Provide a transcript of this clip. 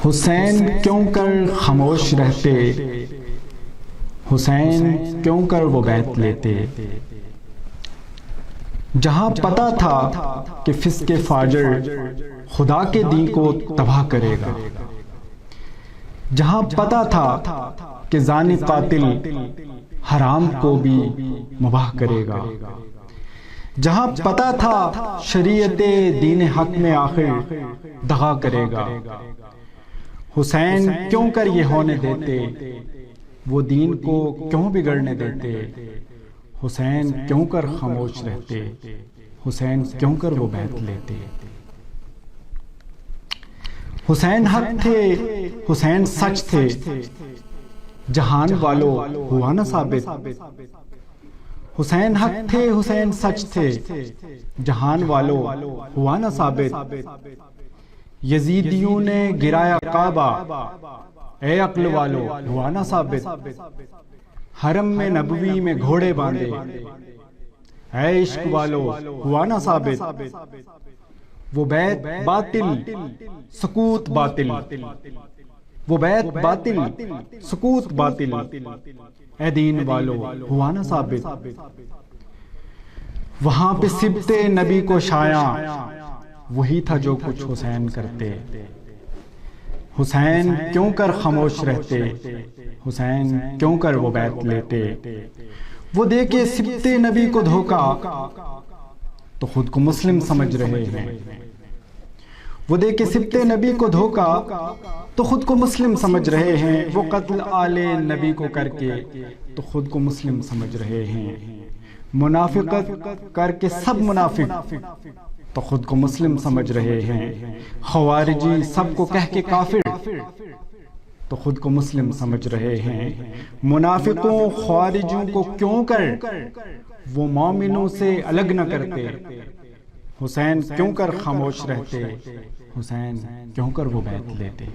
हुसैन क्यों कर खामोश रहते, हुसैन क्यों कर वो बैत लेते। जहां पता था कि फिस्के फाजर खुदा के दीन को तबाह करेगा, जहां पता था कि जानी कातिल हराम को भी मुबाह करेगा, जहां पता था शरीयते दीन हक में आखिर दगा करेगा। हुसैन क्यों कर ये होने देते, वो दीन को क्यों बिगड़ने देते। हुसैन क्यों कर खामोश रहते, हुसैन क्यों कर वो बैत लेते। हुसैन हक थे, हुसैन सच थे, जहान वालों हुआ ना साबित। हुसैन हक थे, हुसैन सच थे, जहान वालों हुआ ना साबित। यजीदियों ने गिराया काबा, ए अक्ल वालों हुआ ना साबित। हरम में नबवी में घोड़े बांधे, ए इश्क वालों हुआ ना साबित। वो बैत बातिल सुकूत बातिल, वो बैत बातिल सुकूत बातिल, ए दीन वालों हुआ ना साबित। वहां पे सिबते नबी को शाया, वही था जो कुछ हुसैन करते। हुसैन क्यों कर खामोश रहते, हुसैन क्यों कर वो बैत लेते। वो देके सिबते नबी को धोखा, तो खुद को मुस्लिम समझ रहे हैं। वो देके सिबते नबी को धोखा, तो खुद को मुस्लिम समझ रहे हैं। वो कत्ल आले नबी को करके, तो खुद को मुस्लिम समझ रहे हैं। मुनाफिकत करके सब मुनाफिक, तो खुद को मुस्लिम समझ रहे हैं। खवारिजी सबको कह के काफिर, तो खुद को मुस्लिम समझ रहे हैं। मुनाफिकों खवारिजियों को क्यों कर वो मोमिनों से अलग न करते। हुसैन क्यों कर खामोश रहते, हुसैन क्यों कर वो बैत लेते।